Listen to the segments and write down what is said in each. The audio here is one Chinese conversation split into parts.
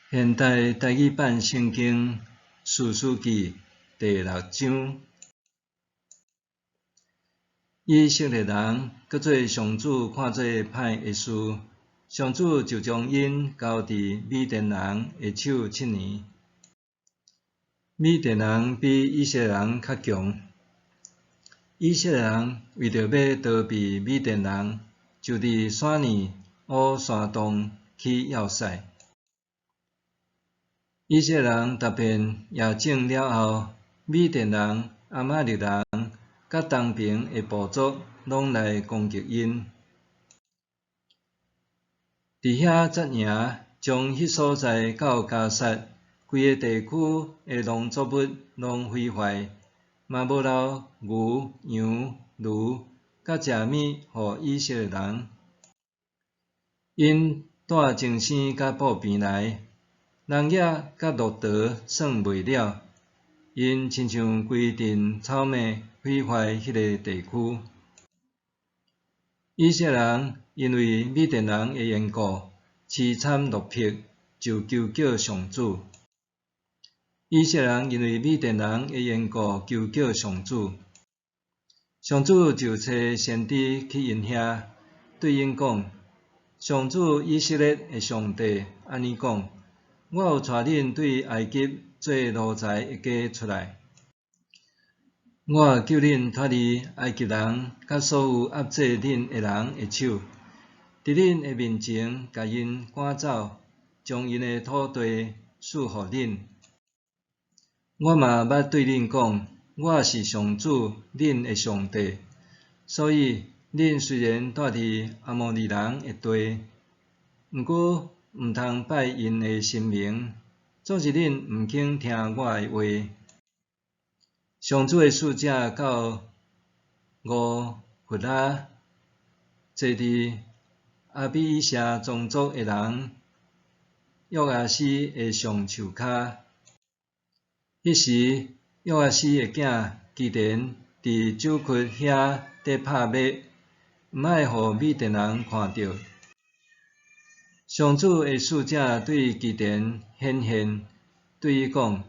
现代台语版圣经士师记第6章。以色列人搁做上主看做歹的事，上主就将因交伫米甸人的手7年。米甸人比以色列人较强，以色列人为着要逃避米甸人，就伫山里乌山洞去要塞。以色列人踏遍夜整了后，米甸人、亚玛力人甲东边的部族拢来攻击因。伫遐扎营，将迄所在到加萨规个地区的农作物拢毁坏，嘛无留牛、羊、驴，甲食物互以色列人。因带精生甲布边来，人野甲骆驼算袂了，因亲像规阵草莓毁坏迄个地区。以色列人因为米甸人的缘故，凄惨落魄，就求救上主。以色列人因为米甸人的缘故，求救上主。上主就找先知去因遐，对因讲：上主以色列的上帝安尼讲：我有带恁对埃及做奴才一家出来，我救恁脱离埃及人甲所有压制恁的人的手，伫恁的面前甲因赶走，将因的土地赐互恁。我嘛捌对恁讲，我是上主恁的上帝，所以恁虽然住伫阿摩利人的地，毋过毋通拜因的神明，总是恁毋肯听我的话。上主的使者到五弗拉，坐伫阿比以舍宗族的人约阿斯的上树骹。迄时，约阿斯的囝基甸伫酒窟遐伫拍马，毋爱互米甸人看到。上主的使者对基甸显现，对伊讲：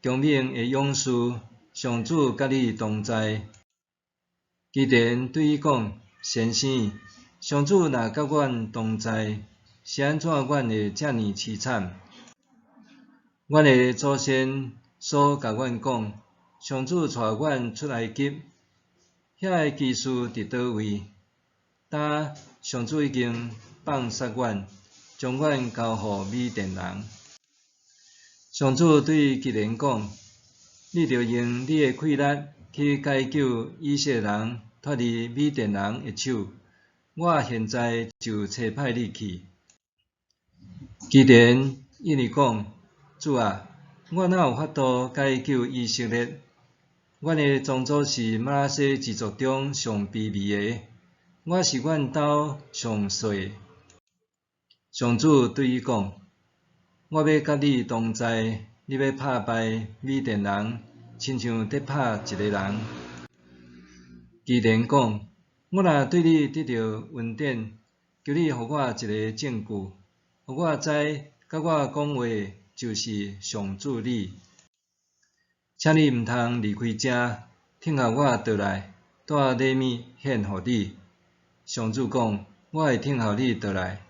强猛的勇士，上主甲你同在。基甸对伊讲：先生，上主若甲阮同在，是安怎阮会遮尔凄惨？阮的祖先所甲阮讲，上主带阮出埃及，遐的奇事伫倒位？呾上主已经放杀阮，将阮交互米甸人。上主对基甸讲：你着用你的气力去解救以色列人脱离米甸人的手，我现在就差派你去。基甸因为讲：主啊，我哪有法度解救以色列？阮的宗族是玛拿西支族中上卑微的，我是阮兜上细的。上主对伊讲：我要甲你同在，你要拍败米甸人，亲像伫拍一个人。基甸讲：我若对你得到恩典，求你互我一个证据，互我知，甲我讲话就是上主你。请你毋通离开遮，听候我倒来，带礼物献互你。上主讲：我会听候你倒来。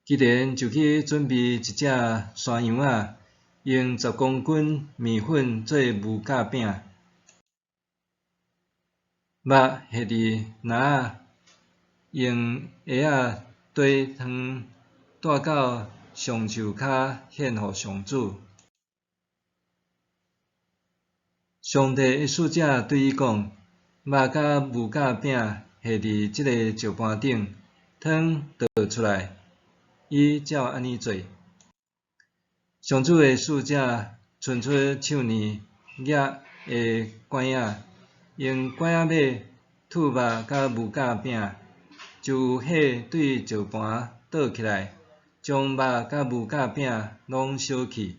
基甸就去准备一只山羊仔，用10公斤面粉做无甲饼，肉下伫篮仔，用鞋仔堆汤，带到上树骹献互上主。上帝的使者对伊讲：肉甲无甲饼下伫即个石盘顶，汤倒出来。伊照安尼做。上主的使者伸出手呢，夹的管仔，用管仔尾吐肉甲无甲饼，就有火对石盘倒起来，将肉甲无甲饼拢烧去。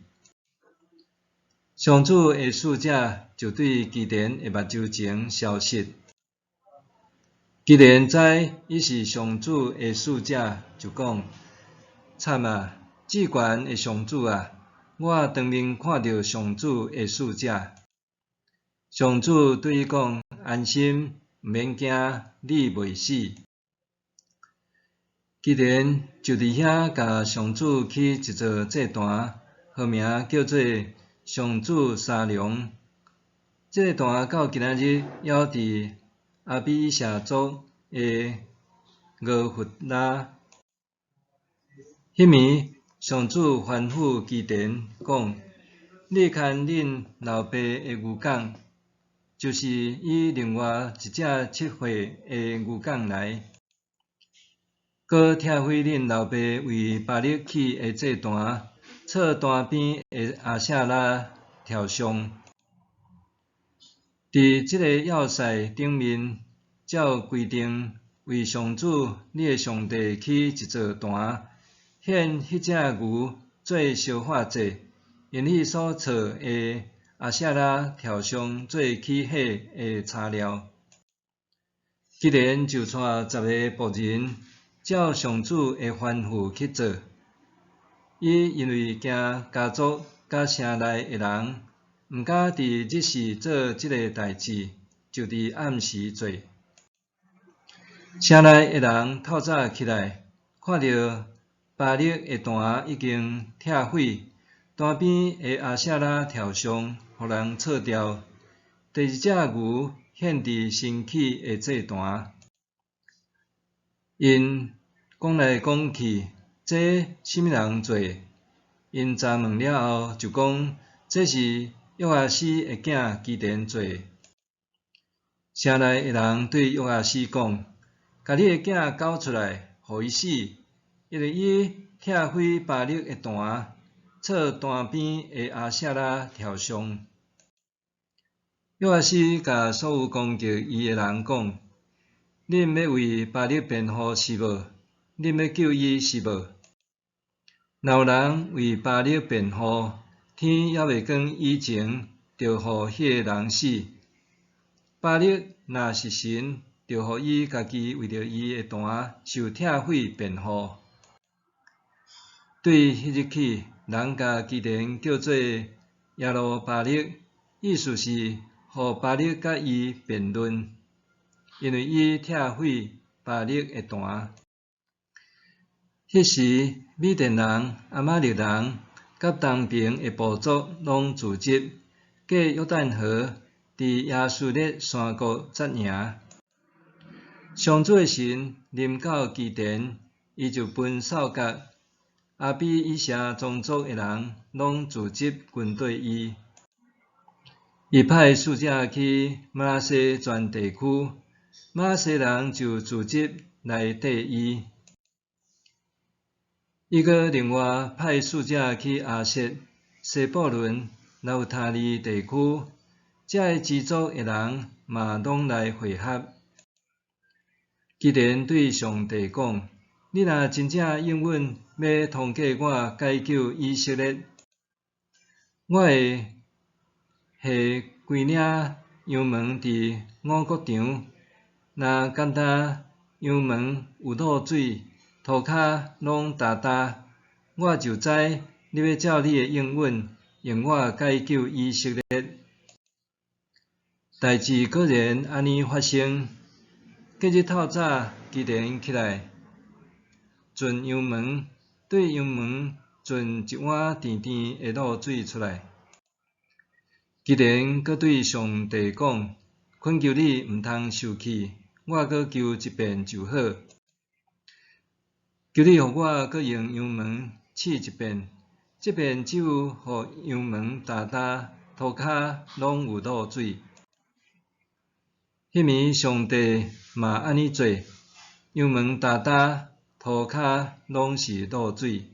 上主的使者就对基甸的目睭前消失。基甸知伊是上主的使者，就讲：惨啊！至悬的上主啊，我当面看到上主的使者。上主对伊讲：安心，毋免惊，你袂死。基甸就伫遐甲上主起一座祭坛，号名叫做上主沙龙。这个坛到今仔日还伫阿比以谢族的俄弗拉。迄暝，上主吩咐基甸讲：你牵恁老爸的牛犅，就是伊另外一只7岁的牛犅来，搁拆毁恁老爸为巴力起的祭坛，错坛边的阿舍拉雕像。伫即个要塞顶面，照规定为上主你的上帝起一座坛，献迄只牛做烧化祭，因迄所造的阿舍拉雕像做起火的材料。基甸就带10个仆人，照上主的吩咐去做。伊因为惊家族甲城内的人毋敢伫日时做即个代志，就伫暗时做。城内的人透早起来，看到巴力的坛已经拆毁，坛边的阿舍拉雕像互人错掉。第二只牛献伫升起的祭坛，因讲来讲去，这什么人做？因查问了后，就讲这是约阿斯的囝基甸做。城内的人对约阿斯讲：甲你的囝交出来，互伊死，因为伊拆毁巴力的坛，错坛边的阿舍拉雕像。约阿斯甲所有攻击伊的人讲：恁要为巴力辩护是无？恁要救伊是无？若有人为巴力辩护，天还袂光以前，就互迄个人死。巴力若是神，就互伊家己为着伊的坛受拆毁辩护。对迄日起，人甲基甸叫做耶路巴力，意思是互巴力甲伊辩论，因为伊拆毁巴力的坛。迄时，米甸人、阿玛力人甲东边的部族拢聚集，过约旦河，伫亚述列山谷扎营。上主的神临到基甸，伊就分扫角，阿比以谢宗族的人拢聚集军队伊。伊派使者去玛拿西全地区，玛拿西人就聚集来缀伊。伊阁另外派使者去亚设、西布伦、犹他利地区，遮个支族的人嘛拢来会合。基甸对上帝讲：你若真正应允要通过我解救以色列，我会下规领羊毛伫5谷场，若简单羊毛有漏水，涂骹拢焦焦，我就知你要照你的应允，用我解救以色列。代志果然安尼发生。隔日透早，基甸起来，浸羊毛，对羊毛浸一碗甜甜的露水出来。基甸阁对上帝讲：恳求你毋通受气，我阁求一遍就好。求你互我阁用羊毛试一遍，这遍只有互羊毛焦焦，涂骹拢有露水。迄暝上帝嘛安尼做，羊毛焦焦，涂骹拢是露水。